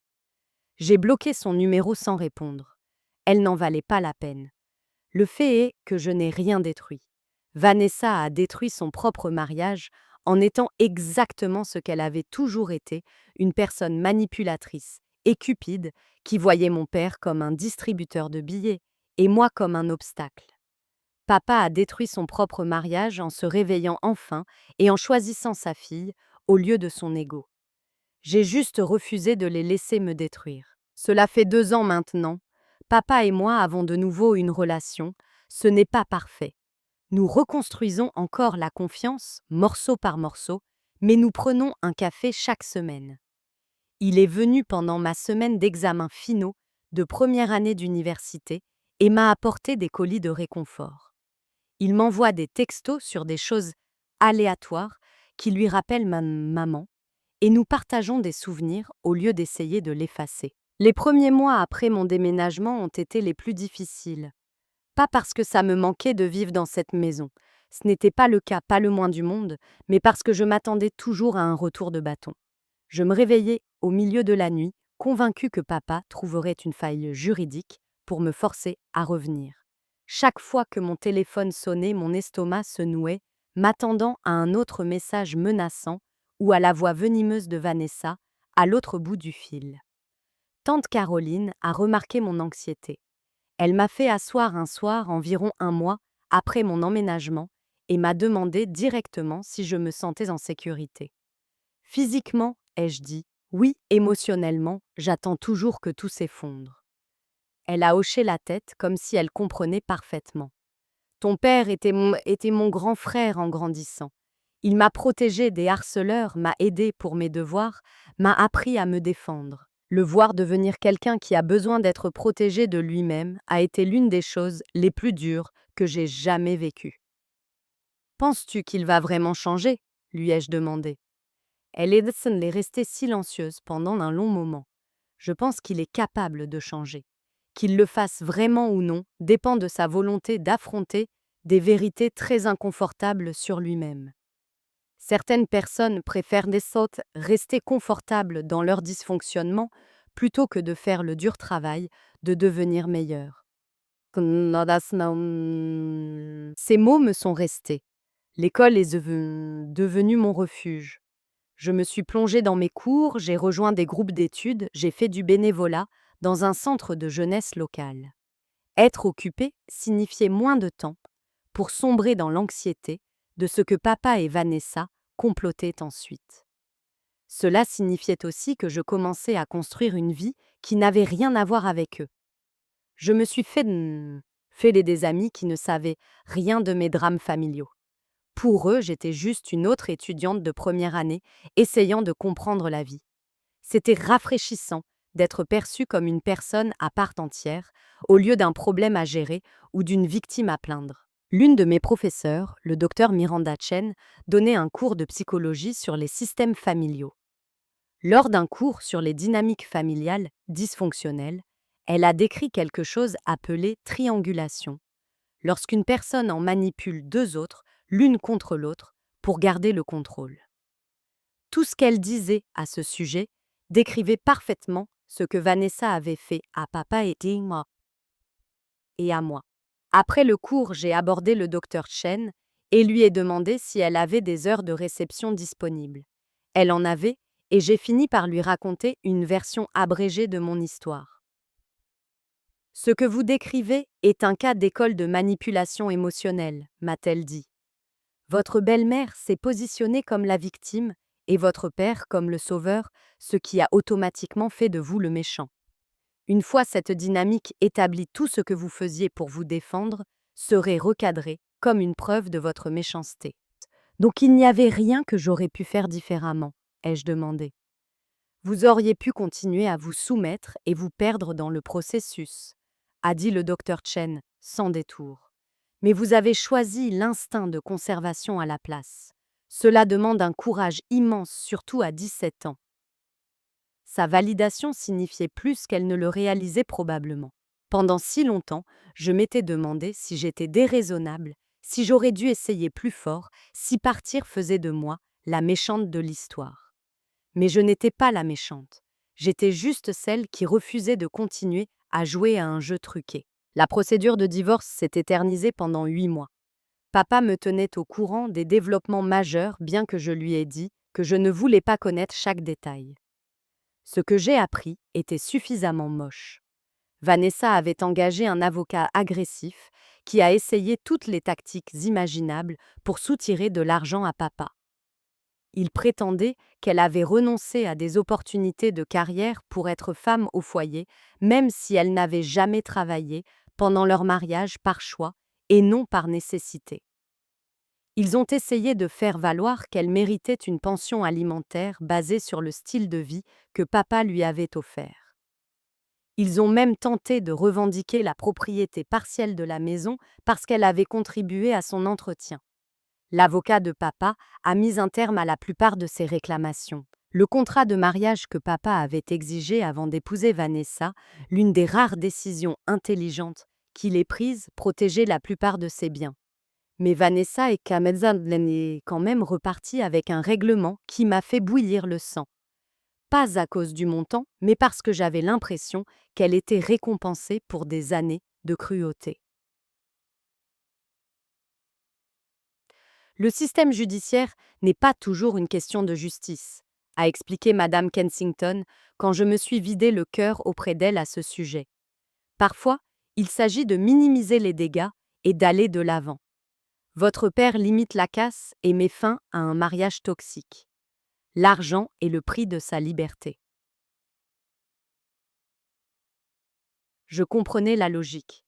J'ai bloqué son numéro sans répondre. Elle n'en valait pas la peine. Le fait est que je n'ai rien détruit. Vanessa a détruit son propre mariage en étant exactement ce qu'elle avait toujours été, une personne manipulatrice et cupide qui voyait mon père comme un distributeur de billets et moi comme un obstacle. Papa a détruit son propre mariage en se réveillant enfin et en choisissant sa fille au lieu de son ego. J'ai juste refusé de les laisser me détruire. Cela fait 2 ans maintenant. Papa et moi avons de nouveau une relation. Ce n'est pas parfait. Nous reconstruisons encore la confiance, morceau par morceau, mais nous prenons un café chaque semaine. Il est venu pendant ma semaine d'examens finaux de première année d'université et m'a apporté des colis de réconfort. Il m'envoie des textos sur des choses aléatoires qui lui rappellent ma maman, et nous partageons des souvenirs au lieu d'essayer de l'effacer. Les premiers mois après mon déménagement ont été les plus difficiles. Pas parce que ça me manquait de vivre dans cette maison. Ce n'était pas le cas, pas le moins du monde, mais parce que je m'attendais toujours à un retour de bâton. Je me réveillais au milieu de la nuit, convaincue que papa trouverait une faille juridique pour me forcer à revenir. Chaque fois que mon téléphone sonnait, mon estomac se nouait, m'attendant à un autre message menaçant ou à la voix venimeuse de Vanessa, à l'autre bout du fil. Tante Caroline a remarqué mon anxiété. Elle m'a fait asseoir un soir environ un mois après mon emménagement et m'a demandé directement si je me sentais en sécurité. Physiquement, ai-je dit, oui, émotionnellement, j'attends toujours que tout s'effondre. Elle a hoché la tête comme si elle comprenait parfaitement. Ton père était mon grand frère en grandissant. Il m'a protégé des harceleurs, m'a aidé pour mes devoirs, m'a appris à me défendre. Le voir devenir quelqu'un qui a besoin d'être protégé de lui-même a été l'une des choses les plus dures que j'ai jamais vécues. Penses-tu qu'il va vraiment changer? Lui ai-je demandé. Elle est restée silencieuse pendant un long moment. Je pense qu'il est capable de changer. Qu'il le fasse vraiment ou non dépend de sa volonté d'affronter des vérités très inconfortables sur lui-même. Certaines personnes préfèrent rester confortables dans leur dysfonctionnement plutôt que de faire le dur travail de devenir meilleures. Ces mots me sont restés. L'école est devenue mon refuge. Je me suis plongée dans mes cours, j'ai rejoint des groupes d'études, j'ai fait du bénévolat dans un centre de jeunesse local. Être occupé signifiait moins de temps pour sombrer dans l'anxiété de ce que papa et Vanessa complotaient ensuite. Cela signifiait aussi que je commençais à construire une vie qui n'avait rien à voir avec eux. Je me suis fait des amis qui ne savaient rien de mes drames familiaux. Pour eux, j'étais juste une autre étudiante de première année, essayant de comprendre la vie. C'était rafraîchissant d'être perçue comme une personne à part entière, au lieu d'un problème à gérer ou d'une victime à plaindre. L'une de mes professeurs, le docteur Miranda Chen, donnait un cours de psychologie sur les systèmes familiaux. Lors d'un cours sur les dynamiques familiales dysfonctionnelles, elle a décrit quelque chose appelé triangulation, lorsqu'une personne en manipule deux autres, l'une contre l'autre, pour garder le contrôle. Tout ce qu'elle disait à ce sujet décrivait parfaitement ce que Vanessa avait fait à papa et à moi. Après le cours, j'ai abordé le docteur Chen et lui ai demandé si elle avait des heures de réception disponibles. Elle en avait, et j'ai fini par lui raconter une version abrégée de mon histoire. Ce que vous décrivez est un cas d'école de manipulation émotionnelle, m'a-t-elle dit. Votre belle-mère s'est positionnée comme la victime et votre père comme le sauveur, ce qui a automatiquement fait de vous le méchant. Une fois cette dynamique établie, tout ce que vous faisiez pour vous défendre serait recadré comme une preuve de votre méchanceté. Donc il n'y avait rien que j'aurais pu faire différemment, ai-je demandé. Vous auriez pu continuer à vous soumettre et vous perdre dans le processus, a dit le docteur Chen, sans détour. Mais vous avez choisi l'instinct de conservation à la place. Cela demande un courage immense, surtout à 17 ans. Sa validation signifiait plus qu'elle ne le réalisait probablement. Pendant si longtemps, je m'étais demandé si j'étais déraisonnable, si j'aurais dû essayer plus fort, si partir faisait de moi la méchante de l'histoire. Mais je n'étais pas la méchante. J'étais juste celle qui refusait de continuer à jouer à un jeu truqué. La procédure de divorce s'est éternisée pendant 8 mois. Papa me tenait au courant des développements majeurs, bien que je lui ai dit que je ne voulais pas connaître chaque détail. Ce que j'ai appris était suffisamment moche. Vanessa avait engagé un avocat agressif qui a essayé toutes les tactiques imaginables pour soutirer de l'argent à papa. Il prétendait qu'elle avait renoncé à des opportunités de carrière pour être femme au foyer, même si elle n'avait jamais travaillé pendant leur mariage par choix et non par nécessité. Ils ont essayé de faire valoir qu'elle méritait une pension alimentaire basée sur le style de vie que papa lui avait offert. Ils ont même tenté de revendiquer la propriété partielle de la maison parce qu'elle avait contribué à son entretien. L'avocat de papa a mis un terme à la plupart de ces réclamations. Le contrat de mariage que papa avait exigé avant d'épouser Vanessa, l'une des rares décisions intelligentes qu'il ait prises, protégeait la plupart de ses biens. Mais Vanessa et Kamenzadlen est quand même reparti avec un règlement qui m'a fait bouillir le sang. Pas à cause du montant, mais parce que j'avais l'impression qu'elle était récompensée pour des années de cruauté. Le système judiciaire n'est pas toujours une question de justice, a expliqué Madame Kensington quand je me suis vidé le cœur auprès d'elle à ce sujet. Parfois, il s'agit de minimiser les dégâts et d'aller de l'avant. Votre père limite la casse et met fin à un mariage toxique. L'argent est le prix de sa liberté. Je comprenais la logique.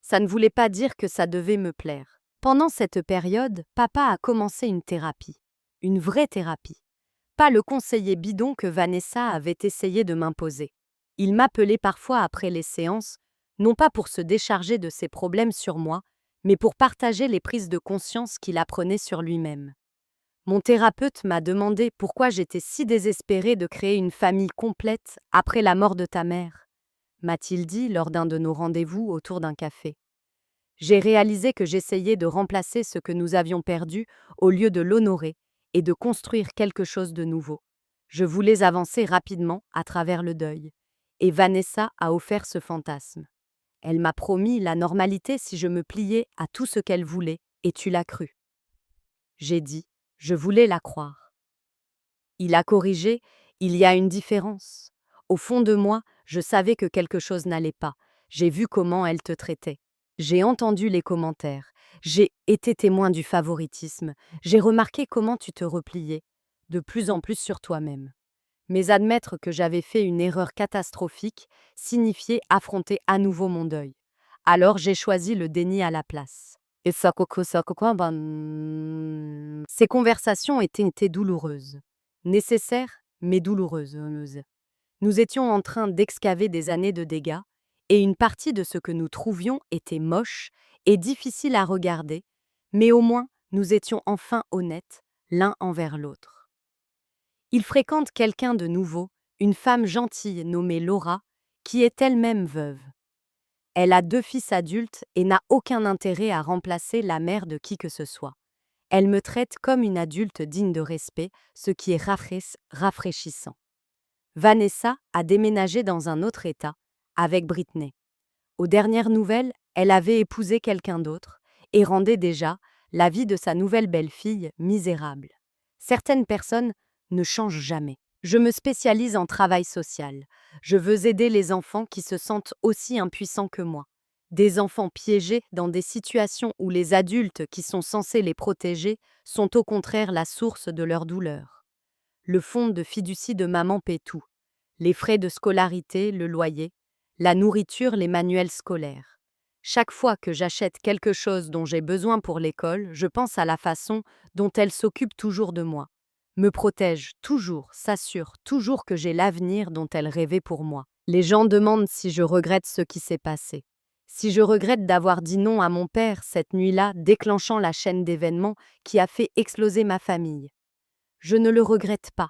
Ça ne voulait pas dire que ça devait me plaire. Pendant cette période, papa a commencé une thérapie. Une vraie thérapie. Pas le conseiller bidon que Vanessa avait essayé de m'imposer. Il m'appelait parfois après les séances, non pas pour se décharger de ses problèmes sur moi, mais pour partager les prises de conscience qu'il apprenait sur lui-même. Mon thérapeute m'a demandé pourquoi j'étais si désespérée de créer une famille complète après la mort de ta mère, m'a-t-il dit lors d'un de nos rendez-vous autour d'un café. J'ai réalisé que j'essayais de remplacer ce que nous avions perdu au lieu de l'honorer et de construire quelque chose de nouveau. Je voulais avancer rapidement à travers le deuil, et Vanessa a offert ce fantasme. Elle m'a promis la normalité si je me pliais à tout ce qu'elle voulait, et tu l'as cru. J'ai dit, je voulais la croire. Il a corrigé, il y a une différence. Au fond de moi, je savais que quelque chose n'allait pas. J'ai vu comment elle te traitait. J'ai entendu les commentaires. J'ai été témoin du favoritisme. J'ai remarqué comment tu te repliais, de plus en plus sur toi-même. Mais admettre que j'avais fait une erreur catastrophique signifiait affronter à nouveau mon deuil. Alors j'ai choisi le déni à la place. Et ça, ces conversations étaient douloureuses. Nécessaires, mais douloureuses. Nous étions en train d'excaver des années de dégâts, et une partie de ce que nous trouvions était moche et difficile à regarder, mais au moins nous étions enfin honnêtes, l'un envers l'autre. Il fréquente quelqu'un de nouveau, une femme gentille nommée Laura, qui est elle-même veuve. Elle a 2 fils adultes et n'a aucun intérêt à remplacer la mère de qui que ce soit. Elle me traite comme une adulte digne de respect, ce qui est rafraîchissant. Vanessa a déménagé dans un autre État, avec Britney. Aux dernières nouvelles, elle avait épousé quelqu'un d'autre et rendait déjà la vie de sa nouvelle belle-fille misérable. Certaines personnes ne changent jamais. Je me spécialise en travail social. Je veux aider les enfants qui se sentent aussi impuissants que moi. Des enfants piégés dans des situations où les adultes qui sont censés les protéger sont au contraire la source de leur douleur. Le fonds de fiducie de maman paie tout. Les frais de scolarité, le loyer, la nourriture, les manuels scolaires. Chaque fois que j'achète quelque chose dont j'ai besoin pour l'école, je pense à la façon dont elle s'occupe toujours de moi. Me protège toujours, s'assure toujours que j'ai l'avenir dont elle rêvait pour moi. Les gens demandent si je regrette ce qui s'est passé. Si je regrette d'avoir dit non à mon père cette nuit-là, déclenchant la chaîne d'événements qui a fait exploser ma famille. Je ne le regrette pas.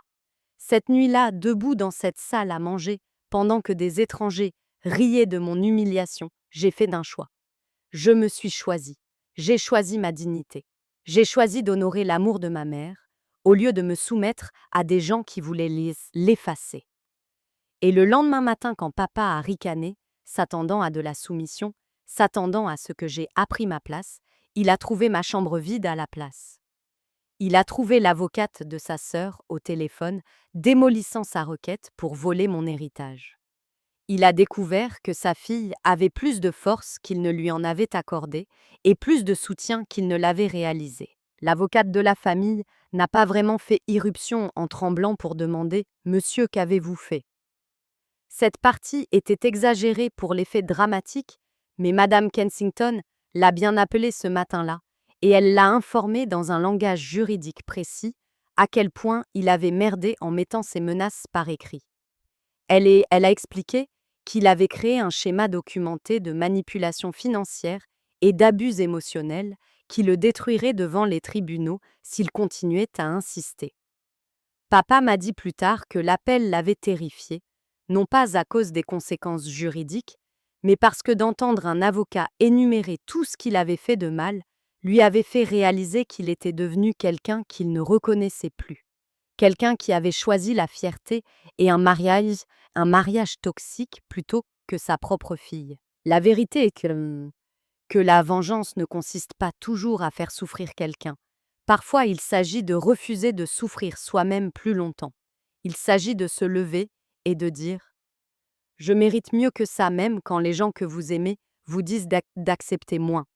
Cette nuit-là, debout dans cette salle à manger, pendant que des étrangers riaient de mon humiliation, j'ai fait d'un choix. Je me suis choisie. J'ai choisi ma dignité. J'ai choisi d'honorer l'amour de ma mère, au lieu de me soumettre à des gens qui voulaient l'effacer. Et le lendemain matin, quand papa a ricané, s'attendant à de la soumission, s'attendant à ce que j'ai appris ma place, il a trouvé ma chambre vide à la place. Il a trouvé l'avocate de sa sœur au téléphone, démolissant sa requête pour voler mon héritage. Il a découvert que sa fille avait plus de force qu'il ne lui en avait accordé et plus de soutien qu'il ne l'avait réalisé. L'avocate de la famille n'a pas vraiment fait irruption en tremblant pour demander « Monsieur, qu'avez-vous fait ?» Cette partie était exagérée pour l'effet dramatique, mais Madame Kensington l'a bien appelée ce matin-là, et elle l'a informé dans un langage juridique précis à quel point il avait merdé en mettant ses menaces par écrit. Elle a expliqué qu'il avait créé un schéma documenté de manipulation financière et d'abus émotionnels qui le détruirait devant les tribunaux s'il continuait à insister. Papa m'a dit plus tard que l'appel l'avait terrifié, non pas à cause des conséquences juridiques, mais parce que d'entendre un avocat énumérer tout ce qu'il avait fait de mal lui avait fait réaliser qu'il était devenu quelqu'un qu'il ne reconnaissait plus. Quelqu'un qui avait choisi la fierté et un mariage toxique plutôt que sa propre fille. La vérité est que la vengeance ne consiste pas toujours à faire souffrir quelqu'un. Parfois, il s'agit de refuser de souffrir soi-même plus longtemps. Il s'agit de se lever et de dire « Je mérite mieux que ça même quand les gens que vous aimez vous disent d'accepter moins. »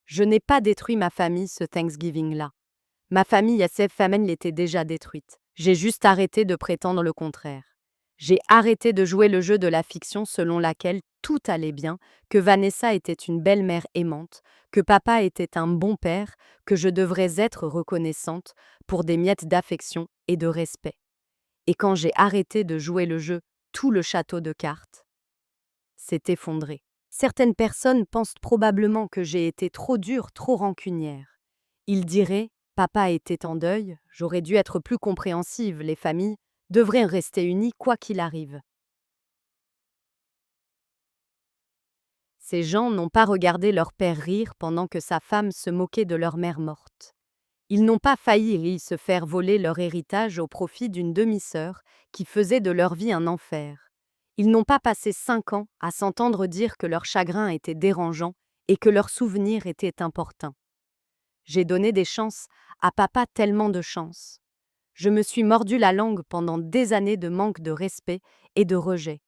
Je n'ai pas détruit ma famille ce Thanksgiving-là. Ma famille à cette famille l'était déjà détruite. J'ai juste arrêté de prétendre le contraire. J'ai arrêté de jouer le jeu de la fiction selon laquelle tout allait bien, que Vanessa était une belle-mère aimante, que papa était un bon père, que je devrais être reconnaissante pour des miettes d'affection et de respect. Et quand j'ai arrêté de jouer le jeu, tout le château de cartes s'est effondré. Certaines personnes pensent probablement que j'ai été trop dure, trop rancunière. Ils diraient « Papa était en deuil, j'aurais dû être plus compréhensive, les familles devraient rester unies quoi qu'il arrive. » Ces gens n'ont pas regardé leur père rire pendant que sa femme se moquait de leur mère morte. Ils n'ont pas failli se faire voler leur héritage au profit d'une demi-sœur qui faisait de leur vie un enfer. Ils n'ont pas passé 5 ans à s'entendre dire que leur chagrin était dérangeant et que leur souvenir était importun. J'ai donné des chances à papa, tellement de chances. Je me suis mordu la langue pendant des années de manque de respect et de rejet.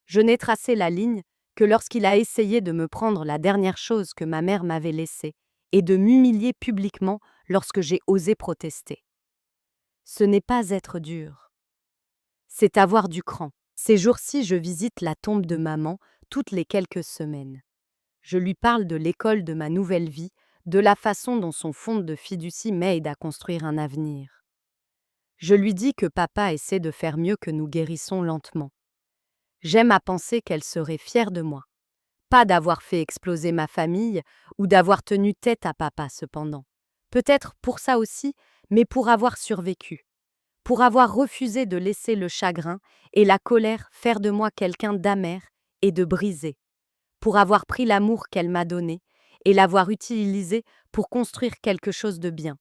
Je n'ai tracé la ligne que lorsqu'il a essayé de me prendre la dernière chose que ma mère m'avait laissée et de m'humilier publiquement lorsque j'ai osé protester. Ce n'est pas être dur, c'est avoir du cran. Ces jours-ci, je visite la tombe de maman toutes les quelques semaines. Je lui parle de l'école de ma nouvelle vie, de la façon dont son fonds de fiducie m'aide à construire un avenir. Je lui dis que papa essaie de faire mieux, que nous guérissons lentement. J'aime à penser qu'elle serait fière de moi. Pas d'avoir fait exploser ma famille ou d'avoir tenu tête à papa cependant. Peut-être pour ça aussi, mais pour avoir survécu. Pour avoir refusé de laisser le chagrin et la colère faire de moi quelqu'un d'amer et de brisé. Pour avoir pris l'amour qu'elle m'a donné et l'avoir utilisé pour construire quelque chose de bien.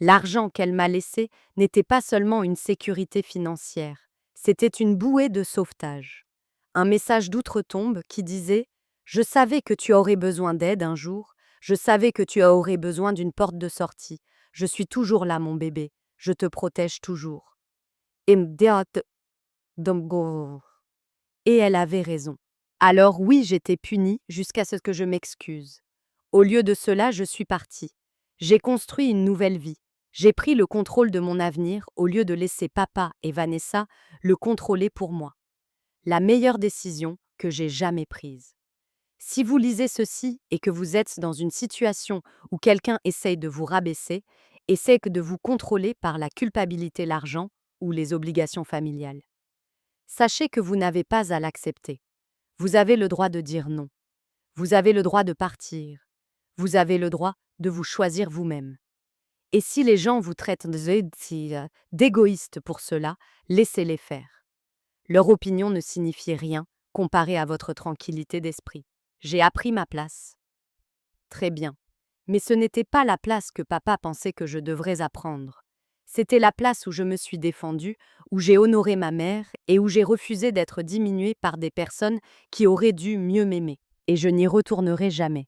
L'argent qu'elle m'a laissé n'était pas seulement une sécurité financière, c'était une bouée de sauvetage. Un message d'outre-tombe qui disait « Je savais que tu aurais besoin d'aide un jour, je savais que tu aurais besoin d'une porte de sortie. Je suis toujours là, mon bébé, je te protège toujours. » Et elle avait raison. Alors oui, j'étais punie jusqu'à ce que je m'excuse. Au lieu de cela, je suis partie. J'ai construit une nouvelle vie. J'ai pris le contrôle de mon avenir au lieu de laisser papa et Vanessa le contrôler pour moi. La meilleure décision que j'ai jamais prise. Si vous lisez ceci et que vous êtes dans une situation où quelqu'un essaye de vous rabaisser, essaie de vous contrôler par la culpabilité, l'argent ou les obligations familiales, sachez que vous n'avez pas à l'accepter. Vous avez le droit de dire non. Vous avez le droit de partir. Vous avez le droit de vous choisir vous-même. Et si les gens vous traitent d'égoïste pour cela, laissez-les faire. Leur opinion ne signifie rien comparée à votre tranquillité d'esprit. J'ai appris ma place. Très bien. Mais ce n'était pas la place que papa pensait que je devrais apprendre. C'était la place où je me suis défendue, où j'ai honoré ma mère et où j'ai refusé d'être diminuée par des personnes qui auraient dû mieux m'aimer. Et je n'y retournerai jamais.